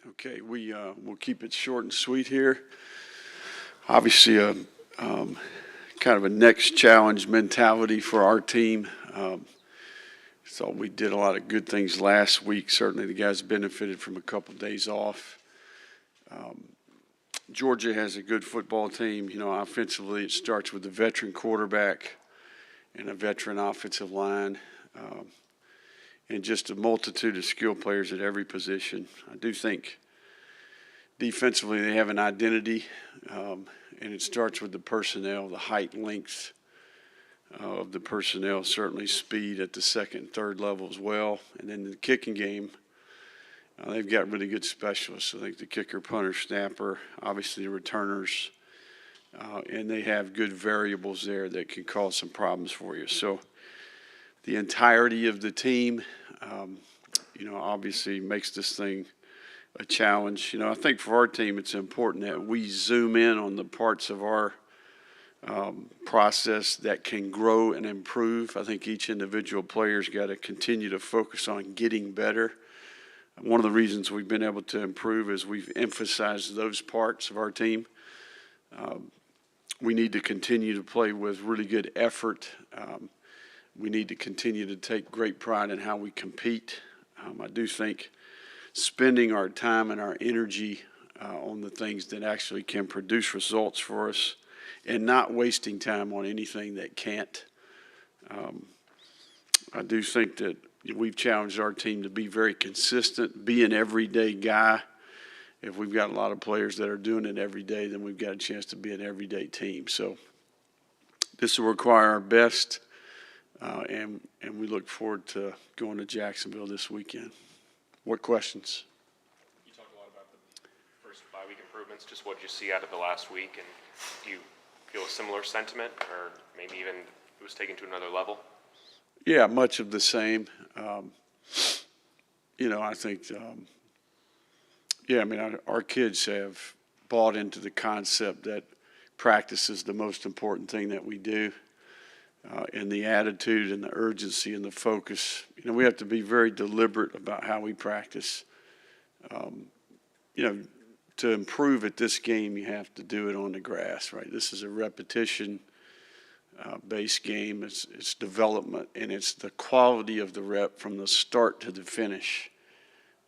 Okay, we'll keep it short and sweet here. Obviously, kind of a next challenge mentality for our team. So we did a lot of good things last week. Certainly, the guys benefited from a couple of days off. Georgia has a good football team. You know, offensively, it starts with a veteran quarterback and a veteran offensive line, and just a multitude of skill players at every position. I do think defensively they have an identity, and it starts with the personnel, the height and length of the personnel, certainly speed at the second and third level as well. And then the kicking game, they've got really good specialists. I think the kicker, punter, snapper, obviously the returners, and they have good variables there that can cause some problems for you. So the entirety of the team, obviously makes this thing a challenge. You know, I think for our team it's important that we zoom in on the parts of our process that can grow and improve. I think each individual player's got to continue to focus on getting better. One of the reasons we've been able to improve is we've emphasized those parts of our team. We need to continue to play with really good effort. We need to continue to take great pride in how we compete. I do think spending our time and our energy on the things that actually can produce results for us and not wasting time on anything that can't. I do think that we've challenged our team to be very consistent, be an everyday guy. If we've got a lot of players that are doing it every day, then we've got a chance to be an everyday team. So this will require our best, and we look forward to going to Jacksonville this weekend. What questions? You talked a lot about the first bye-week improvements. Just what did you see out of the last week, and do you feel a similar sentiment, or maybe even it was taken to another level? Yeah, much of the same. I think, our kids have bought into the concept that practice is the most important thing that we do, and the attitude and the urgency and the focus. You know, we have to be very deliberate about how we practice. To improve at this game, you have to do it on the grass, right? This is a repetition based game. It's development, and it's the quality of the rep from the start to the finish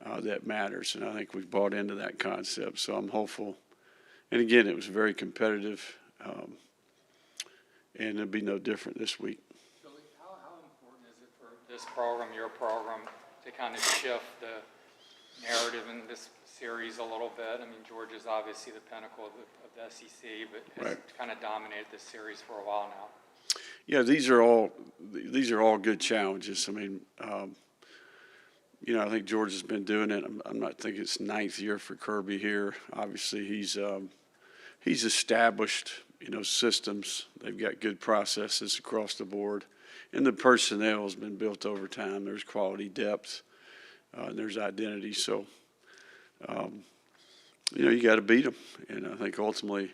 that matters. And I think we've bought into that concept, so I'm hopeful. And again, it was very competitive, and it'll be no different this week. Billy, how important is it for this program, your program, to kind of shift the narrative in this series a little bit? I mean, Georgia's obviously the pinnacle of the SEC, but has kind of dominated this series for a while now. Yeah, these are all good challenges. I mean, I think Georgia's been doing it. I'm not thinking it's ninth year for Kirby here. Obviously, he's established systems. They've got good processes across the board, and the personnel has been built over time. There's quality depth, and there's identity. So, you got to beat them, and I think ultimately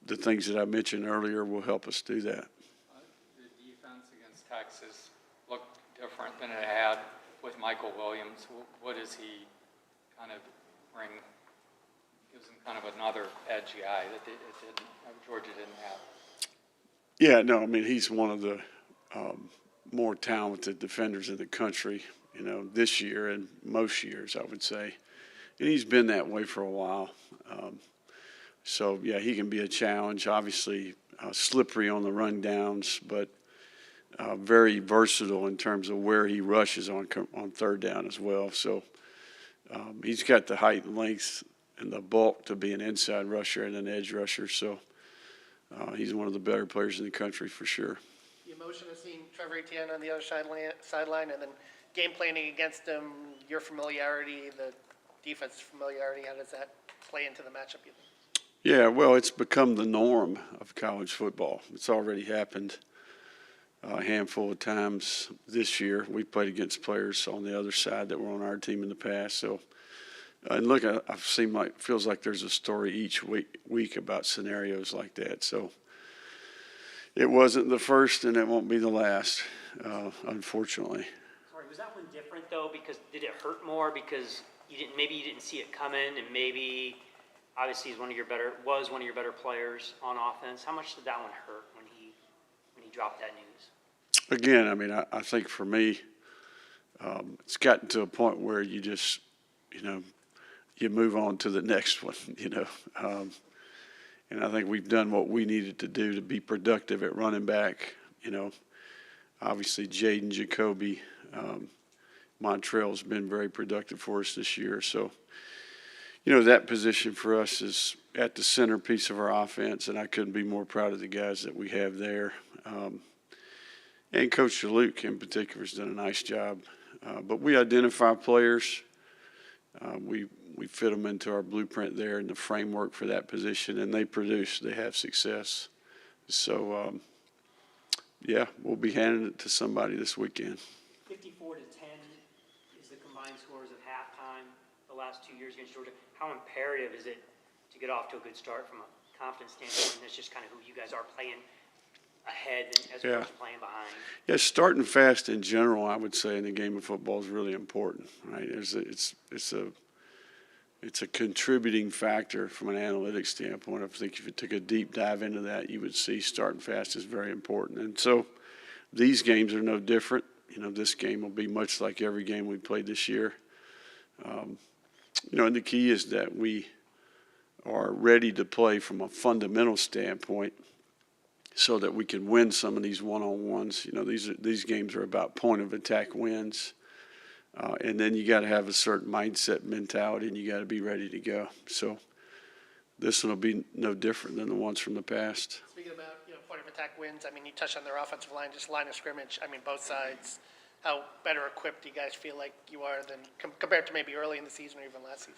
the things that I mentioned earlier will help us do that. The defense against Texas looked different than it had with Michael Williams. What does he kind of bring? Gives him kind of another edge guy that Georgia didn't have. Yeah, no, I mean, he's one of the more talented defenders in the country, this year and most years, I would say. And he's been that way for a while. So, yeah, he can be a challenge. Obviously, slippery on the run downs, but very versatile in terms of where he rushes on third down as well. So he's got the height and length and the bulk to be an inside rusher and an edge rusher. So he's one of the better players in the country for sure. The emotion of seeing Trevor Etienne on the other sideline and then game planning against him, your familiarity, the defense's familiarity, how does that play into the matchup, you think? Yeah, well, it's become the norm of college football. It's already happened a handful of times this year. We played against players on the other side that were on our team in the past. So, and look, I've seen feels like there's a story each week about scenarios like that. So it wasn't the first, and it won't be the last, unfortunately. Sorry, was that one different though? Because did it hurt more because maybe you didn't see it coming, and maybe obviously he's one of your better players on offense. How much did that one hurt when he dropped that news? Again, I mean, I think for me, it's gotten to a point where you just, you move on to the next one, and I think we've done what we needed to do to be productive at running back. Obviously Jaden, Jacoby, Montrell's been very productive for us this year. So, that position for us is at the centerpiece of our offense, and I couldn't be more proud of the guys that we have there. And Coach Luke in particular has done a nice job. But we identify players. We fit them into our blueprint there and the framework for that position, and they produce. They have success. So, we'll be handing it to somebody this weekend. 54-10 is the combined scores of halftime the last 2 years against Georgia. How imperative is it to get off to a good start from a confidence standpoint? And that's just kind of who you guys are playing ahead as opposed to playing behind. Yeah, starting fast in general, I would say, in the game of football is really important, right? It's a contributing factor from an analytics standpoint. I think if you took a deep dive into that, you would see starting fast is very important. And so these games are no different. This game will be much like every game we played this year. And the key is that we are ready to play from a fundamental standpoint so that we can win some of these one-on-ones. These games are about point-of-attack wins. And then you got to have a certain mindset, mentality, and you got to be ready to go. So this one will be no different than the ones from the past. Speaking about, point-of-attack wins, I mean, you touched on their offensive line, just line of scrimmage. I mean, both sides. How better equipped do you guys feel like you are than compared to maybe early in the season or even last season?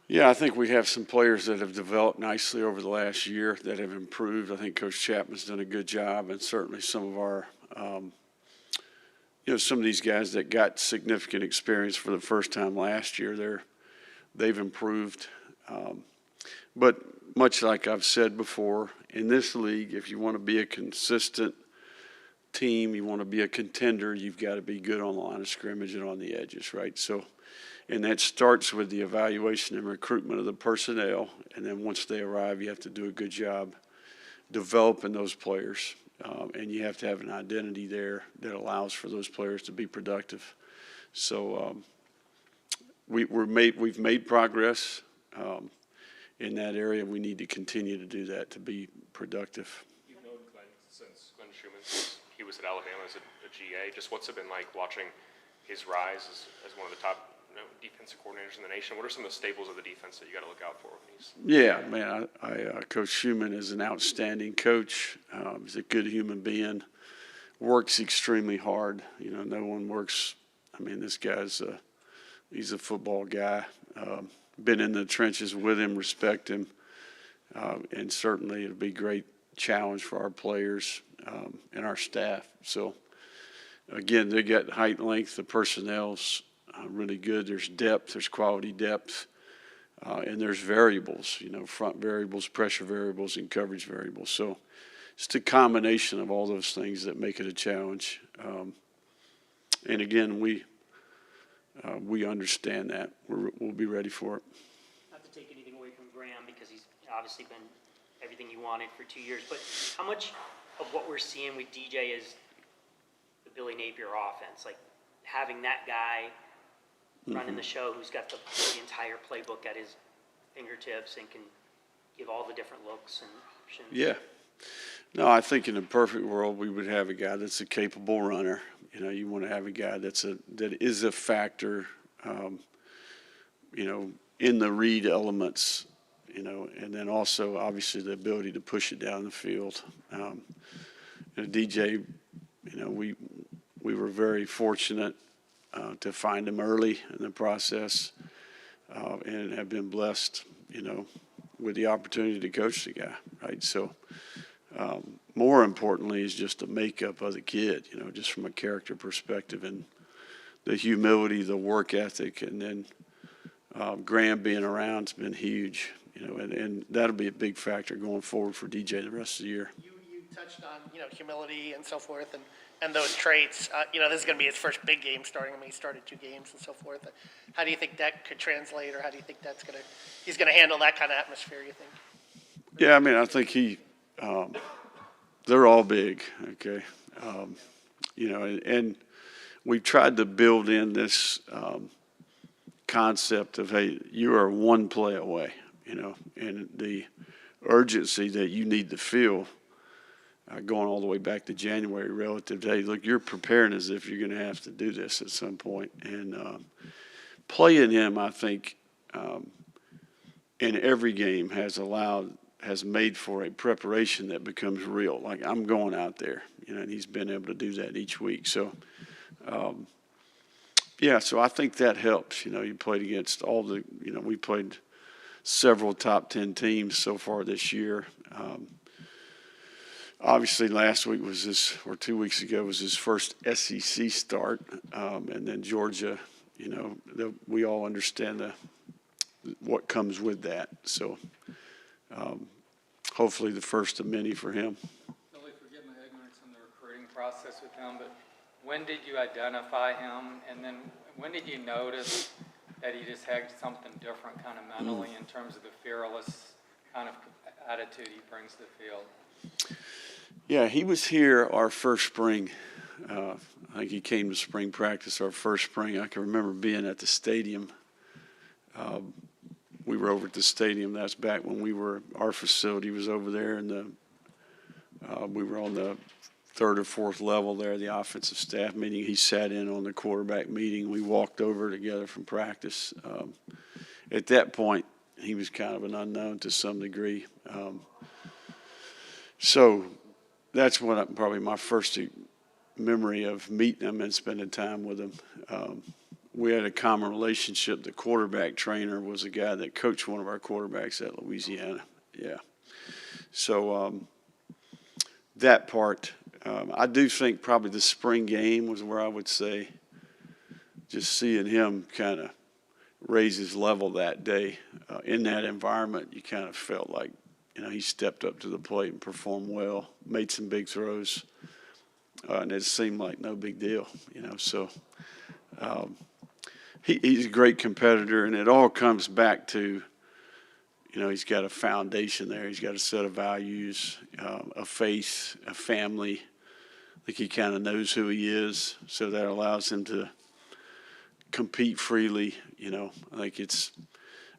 Yeah, I think we have some players that have developed nicely over the last year that have improved. I think Coach Chapman's done a good job, and certainly some of our, some of these guys that got significant experience for the first time last year, they've improved. But much like I've said before, in this league, if you want to be a consistent team, you want to be a contender, you've got to be good on the line of scrimmage and on the edges, right? So, and that starts with the evaluation and recruitment of the personnel, and then once they arrive, you have to do a good job developing those players, and you have to have an identity there that allows for those players to be productive. So we've made progress in that area. We need to continue to do that to be productive. You've known Glenn since Glenn Schumann, he was at Alabama as a GA. Just what's it been like watching his rise as one of the top defensive coordinators in the nation? What are some of the staples of the defense that you got to look out for? Yeah, man, Coach Schumann is an outstanding coach. He's a good human being, works extremely hard. No one works. I mean, this guy's he's a football guy. Been in the trenches with him, respect him, and certainly it'll be a great challenge for our players and our staff. So, again, they got height and length. The personnel's really good. There's depth. There's quality depth. And there's variables, front variables, pressure variables, and coverage variables. So it's a combination of all those things that make it a challenge. And, again, we understand that. We'll be ready for it. Not to take anything away from Graham because he's obviously been everything you wanted for 2 years, but how much of what we're seeing with DJ is the Billy Napier offense? Like having that guy running the show who's got the entire playbook at his fingertips and can give all the different looks and options. Yeah. No, I think in a perfect world we would have a guy that's a capable runner. You want to have a guy that is a factor, in the read elements, and then also obviously the ability to push it down the field. DJ, we were very fortunate to find him early in the process, and have been blessed, with the opportunity to coach the guy, right? So more importantly is just the makeup of the kid, just from a character perspective, and the humility, the work ethic, and then Graham being around has been huge, and that'll be a big factor going forward for DJ the rest of the year. You touched on, humility and so forth, and and those traits, this is going to be his first big game starting. I mean, he started 2 games and so forth. How do you think that could translate, or how do you think he's going to handle that kind of atmosphere, you think? Yeah, I mean, I think they're all big, okay? And we've tried to build in this concept of, hey, you are one play away, and the urgency that you need to feel going all the way back to January relative to, hey, look, you're preparing as if you're going to have to do this at some point. And playing him, I think, in every game has made for a preparation that becomes real. Like, I'm going out there, and he's been able to do that each week. So, so I think that helps. You played against we played several top 10 teams so far this year. Obviously, last week or 2 weeks ago was his first SEC start, and then Georgia. We all understand what comes with that. So, hopefully, the first of many for him. Billy, forgive my ignorance in the recruiting process with him, but when did you identify him, and then when did you notice that he just had something different, kind of mentally, in terms of the fearless kind of attitude he brings to the field? Yeah, he was here our first spring. I think he came to spring practice our first spring. I can remember being at the stadium. We were over at the stadium. That's back when our facility was over there, and we were on the 3rd or 4th level there, the offensive staff meeting. He sat in on the quarterback meeting. We walked over together from practice. At that point, he was kind of an unknown to some degree. So that's probably my first memory of meeting him and spending time with him. We had a common relationship. The quarterback trainer was a guy that coached one of our quarterbacks at Louisiana. Yeah. So that part, I do think probably the spring game was where I would say just seeing him kind of raise his level that day in that environment, you kind of felt like, he stepped up to the plate and performed well, made some big throws, and it seemed like no big deal, So he's a great competitor, and it all comes back to, he's got a foundation there. He's got a set of values, a faith, a family. I think he kind of knows who he is, so that allows him to compete freely. I think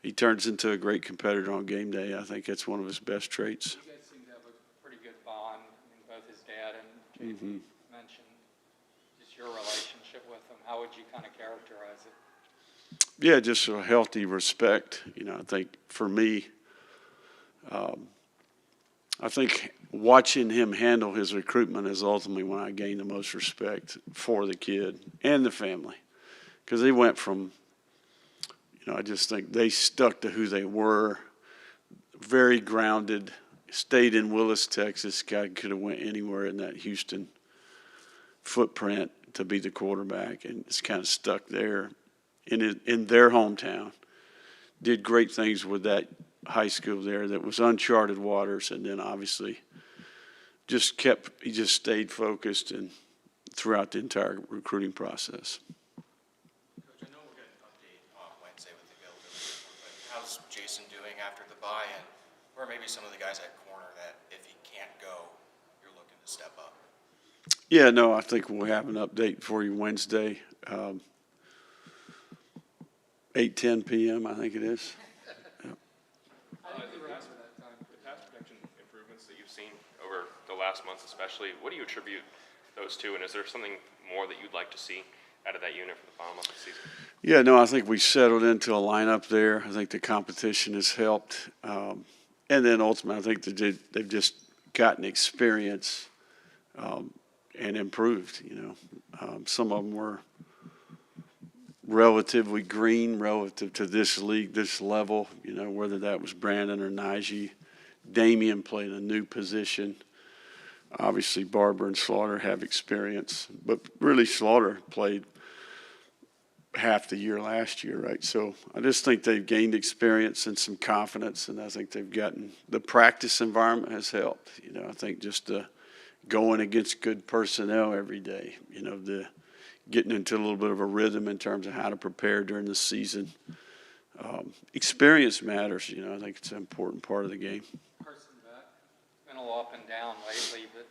he turns into a great competitor on game day. I think that's one of his best traits. You guys seem to have a pretty good bond. I mean, both his dad and JP mentioned just your relationship with him. How would you kind of characterize it? Yeah, just a healthy respect. I think for me, I think watching him handle his recruitment is ultimately when I gained the most respect for the kid and the family. Because they went from, I just think they stuck to who they were, very grounded, stayed in Willis, Texas. Guy could have went anywhere in that Houston footprint to be the quarterback, and it's kind of stuck there in their hometown. Did great things with that high school there that was uncharted waters, and then obviously he just stayed focused and throughout the entire recruiting process. Coach, I know we'll get an update on Wednesday with the availability, but how's Jason doing after the bye, and where maybe some of the guys at corner that if he can't go, you're looking to step up? Yeah, no, I think we'll have an update for you Wednesday, 8:10 p.m. I think it is. The pass protection improvements that you've seen over the last months especially, what do you attribute those to, and is there something more that you'd like to see out of that unit for the final month of the season? Yeah, no, I think we settled into a lineup there. I think the competition has helped. And then ultimately, I think they've just gotten experience and improved, Some of them were relatively green relative to this league, this level, whether that was Brandon or Najee. Damian played a new position. Obviously, Barber and Slaughter have experience, but really Slaughter played half the year last year, right? So I just think they've gained experience and some confidence, and I think they've gotten the practice environment has helped. I think just to going against good personnel every day, getting into a little bit of a rhythm in terms of how to prepare during the season. Experience matters, I think it's an important part of the game. Carson Beck, been a little up and down lately, but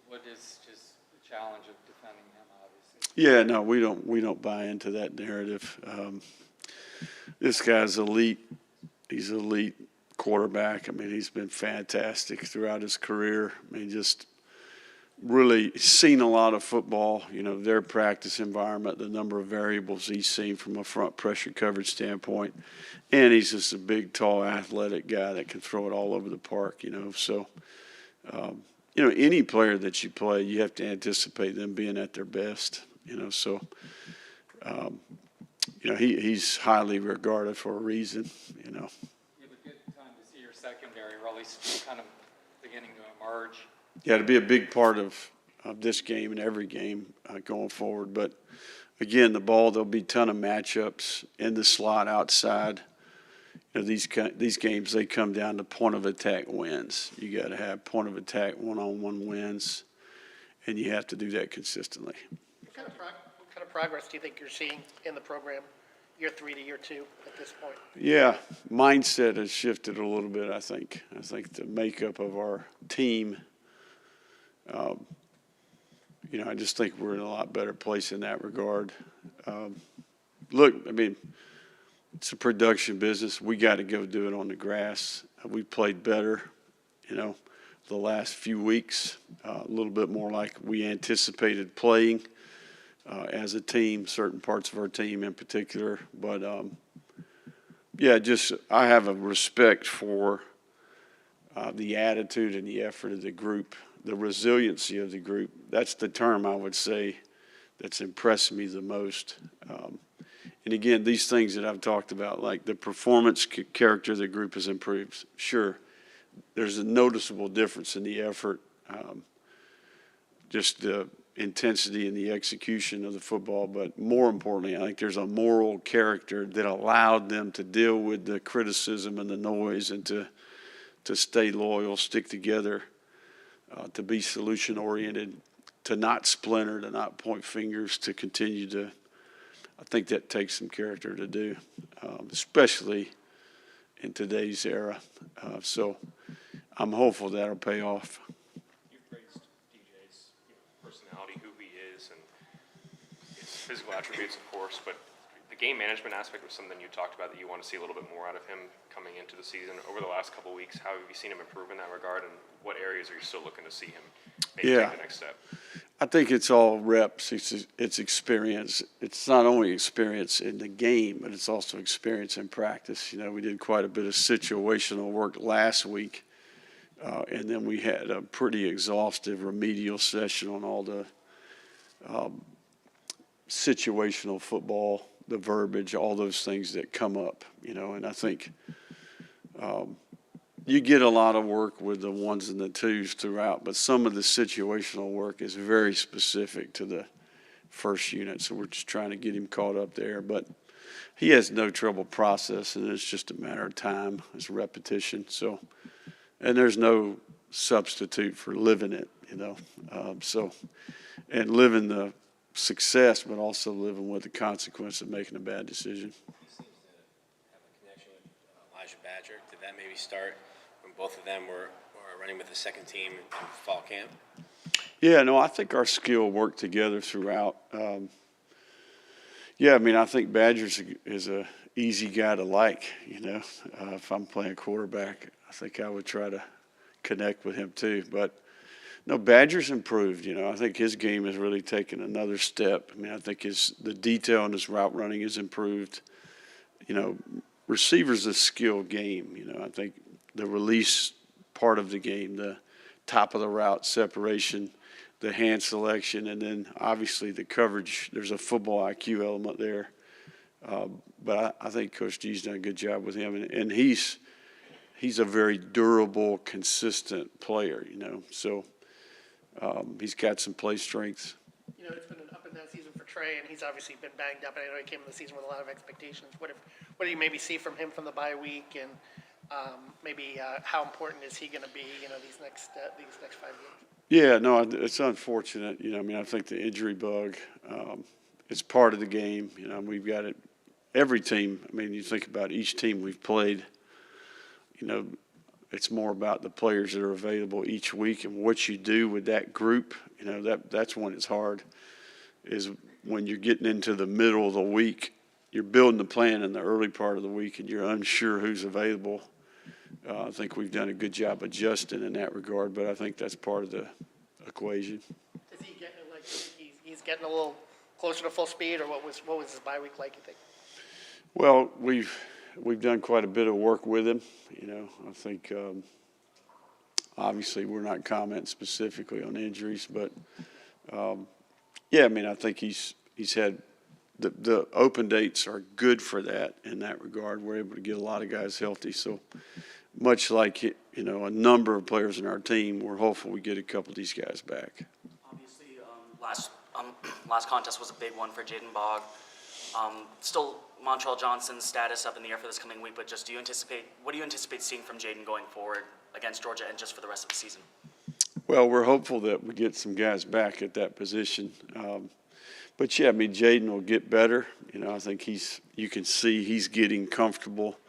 what is just the challenge of defending him, obviously? Yeah, no, we don't buy into that narrative. This guy's elite. He's an elite quarterback. I mean, he's been fantastic throughout his career. I mean, just really seen a lot of football, their practice environment, the number of variables he's seen from a front pressure coverage standpoint. And he's just a big, tall, athletic guy that can throw it all over the park, So, any player that you play, you have to anticipate them being at their best, So, he's highly regarded for a reason, You have a good time to see your secondary really kind of beginning to emerge. Yeah, it'll be a big part of this game and every game going forward. But, again, there'll be a ton of matchups in the slot outside. These games, they come down to point-of-attack wins. You got to have point-of-attack one-on-one wins, and you have to do that consistently. What kind of progress do you think you're seeing in the program, year 3 to year 2 at this point? Yeah, mindset has shifted a little bit, I think. I think the makeup of our team, I just think we're in a lot better place in that regard. Look, I mean, it's a production business. We got to go do it on the grass. We played better, the last few weeks, a little bit more like we anticipated playing as a team, certain parts of our team in particular. But, I have a respect for the attitude and the effort of the group, the resiliency of the group. That's the term I would say that's impressed me the most. And again, these things that I've talked about, like the performance character of the group has improved. Sure, there's a noticeable difference in the effort, just the intensity and the execution of the football. But more importantly, I think there's a moral character that allowed them to deal with the criticism and the noise and to stay loyal, stick together, to be solution-oriented, to not splinter, to not point fingers, to continue to – I think that takes some character to do, especially in today's era. So I'm hopeful that'll pay off. You've praised DJ's personality, who he is, and his physical attributes, of course, but the game management aspect was something you talked about that you want to see a little bit more out of him coming into the season. Over the last couple of weeks, how have you seen him improve in that regard, and what areas are you still looking to see him maybe take the next step? I think it's all reps. It's experience. It's not only experience in the game, but it's also experience in practice. We did quite a bit of situational work last week, and then we had a pretty exhaustive remedial session on all the situational football, the verbiage, all those things that come up, and I think you get a lot of work with the ones and the twos throughout, but some of the situational work is very specific to the first unit, so we're just trying to get him caught up there. But he has no trouble processing. It's just a matter of time. It's repetition. So, and there's no substitute for living it, and living the success, but also living with the consequence of making a bad decision. He seems to have a connection with Elijah Badger. Did that maybe start when both of them were running with the second team in fall camp? Yeah, no, I think our skill worked together throughout. I think Badger is a easy guy to like, if I'm playing quarterback, I think I would try to connect with him too. But no, Badger's improved. I think his game has really taken another step. I think the detail in his route running has improved. Receiver's a skill game. I think the release part of the game, the top of the route separation, the hand selection, and then obviously the coverage. There's a football IQ element there. But I think Coach G's done a good job with him, and he's a very durable, consistent player. So. He's got some play strengths. It's been an up and down season for Trey, and he's obviously been banged up. And I know he came in the season with a lot of expectations. What do you maybe see from him from the bye week, and maybe how important is he going to be? These next 5 games. Yeah, no, it's unfortunate. You know, I mean, I think the injury bug, it's part of the game. You know, we've got it. Every team. I mean, you think about each team we've played. You know, it's more about the players that are available each week and what you do with that group. You know, that's when it's hard. Is when you're getting into the middle of the week, you're building the plan in the early part of the week, and you're unsure who's available. I think we've done a good job adjusting in that regard, but I think that's part of the equation. Is he getting, like, he's getting a little closer to full speed, or what was his bye week like, you think? Well, we've done quite a bit of work with him. You know, I think obviously we're not commenting specifically on injuries, but yeah, I mean, I think he's had the open dates are good for that in that regard. We're able to get a lot of guys healthy, so. Much like, you know, a number of players in our team, we're hopeful we get a couple of these guys back. Obviously, last contest was a big one for Jaden Bogg. Still, Montrell Johnson's status up in the air for this coming week, but just what do you anticipate seeing from Jaden going forward against Georgia and just for the rest of the season? Well, we're hopeful that we get some guys back at that position. But yeah, I mean, Jaden will get better. You know, I think you can see he's getting comfortable.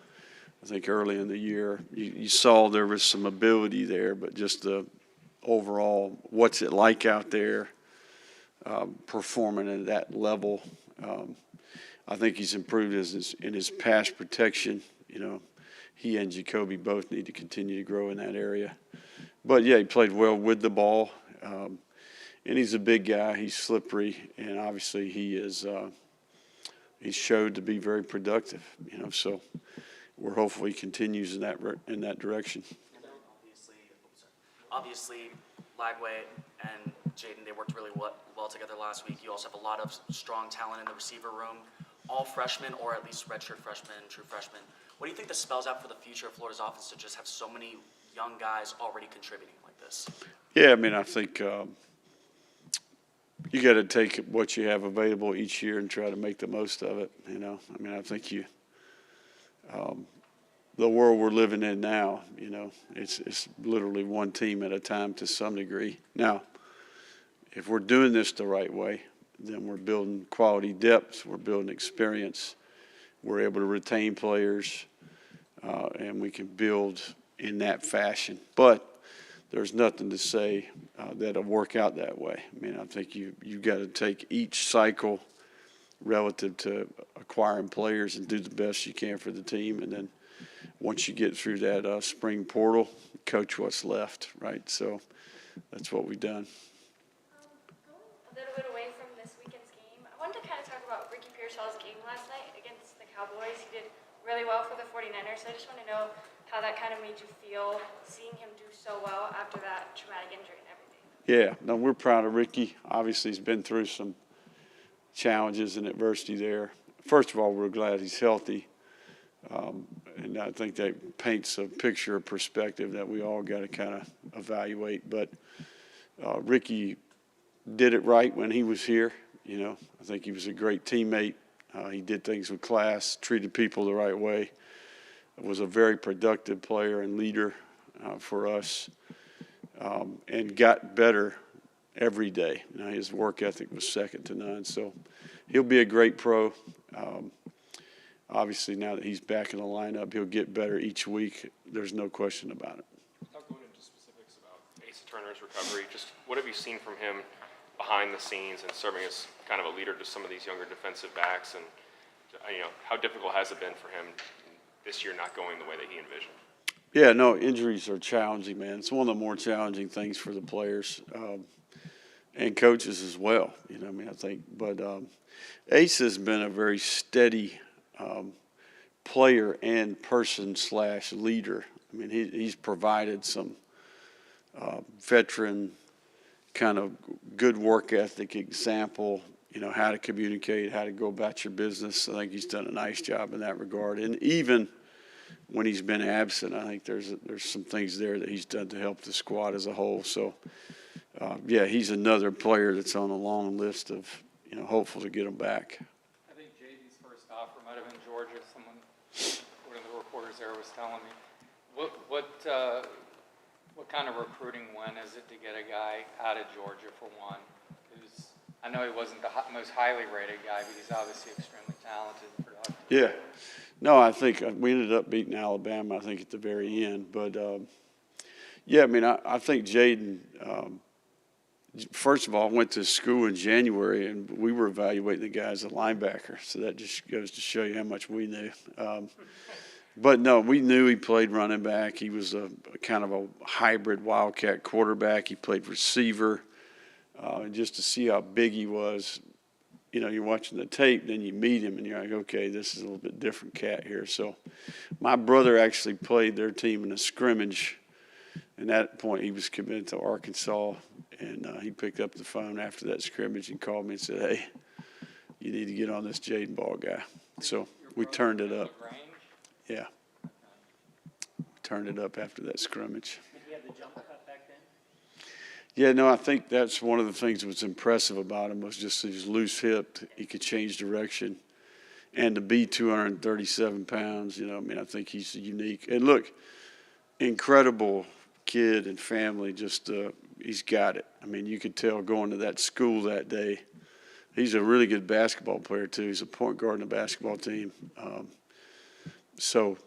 I think early in the year, you saw there was some ability there, but just the overall, what's it like out there, performing at that level. I think he's improved in his pass protection. You know, he and Jacoby both need to continue to grow in that area. But yeah, he played well with the ball, and he's a big guy. He's slippery, and obviously he's showed to be very productive. You know, so. We're hopeful he continues in that direction. Obviously, Lagway and Jaden, they worked really well together last week. You also have a lot of strong talent in the receiver room, all freshmen or at least redshirt freshmen, true freshmen. What do you think this spells out for the future of Florida's offense to just have so many young guys already contributing like this? Yeah, I mean, I think you got to take what you have available each year and try to make the most of it. You know, I mean, I think the world we're living in now, you know, it's literally one team at a time to some degree. Now, if we're doing this the right way, then we're building quality depth, we're building experience, we're able to retain players, and we can build in that fashion. But there's nothing to say that it'll work out that way. I mean, I think you've got to take each cycle relative to acquiring players and do the best you can for the team. And then once you get through that spring portal, coach what's left, right? So that's what we've done. Going a little bit away from this weekend's game, I wanted to kind of talk about Ricky Pearsall's game last night against the Cowboys. He did really well for the 49ers, so I just want to know how that kind of made you feel, seeing him do so well after that traumatic injury and everything. Yeah, no, we're proud of Ricky. Obviously, he's been through some challenges and adversity there. First of all, we're glad he's healthy. And I think that paints a picture of perspective that we all got to kind of evaluate. But Ricky did it right when he was here. You know, I think he was a great teammate. He did things with class, treated people the right way. Was a very productive player and leader for us, and got better every day. You know, his work ethic was second to none. So he'll be a great pro. Obviously, now that he's back in the lineup, he'll get better each week. There's no question about it. Without going into specifics about Asa Turner's recovery, just what have you seen from him behind the scenes and serving as kind of a leader to some of these younger defensive backs? And, you know, how difficult has it been for him this year not going the way that he envisioned? Yeah, no, injuries are challenging, man. It's one of the more challenging things for the players and coaches as well. You know, I mean, I think. But Ace has been a very steady player and person/leader. I mean, he's provided some veteran kind of good work ethic example, you know, how to communicate, how to go about your business. I think he's done a nice job in that regard. And even when he's been absent, I think there's some things there that he's done to help the squad as a whole. So, yeah, he's another player that's on a long list of, you know, hopeful to get him back. I think JD's first offer might have been Georgia. Someone, one of the reporters there was telling me. What What kind of recruiting win is it to get a guy out of Georgia for one? Who's, I know he wasn't the most highly rated guy, but he's obviously extremely talented and productive. Yeah. No, I think we ended up beating Alabama, I think, at the very end. But, yeah, I mean, I think Jaden, first of all, went to school in January, and we were evaluating the guy as a linebacker. So that just goes to show you how much we knew. But, no, we knew he played running back. He was a kind of a hybrid Wildcat quarterback. He played receiver. And just to see how big he was, you know, you're watching the tape, then you meet him, and you're like, okay, this is a little bit different cat here. So my brother actually played their team in a scrimmage. And at that point, he was committed to Arkansas, and he picked up the phone after that scrimmage and called me and said, hey, you need to get on this Jaden Ball guy. So we turned it up. Yeah. We turned it up after that scrimmage. Did he have the jump cut back then? Yeah, no, I think that's one of the things that was impressive about him was just his loose hip. He could change direction. And to be 237 pounds, you know, I mean, I think he's unique. And look, incredible kid and family, just he's got it. I mean, you could tell going to that school that day. He's a really good basketball player, too. He's a point guard in the basketball team. So,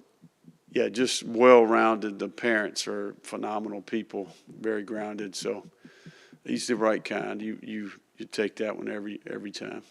yeah, just well-rounded. The parents are phenomenal people, very grounded. So he's the right kind. You take that one every time.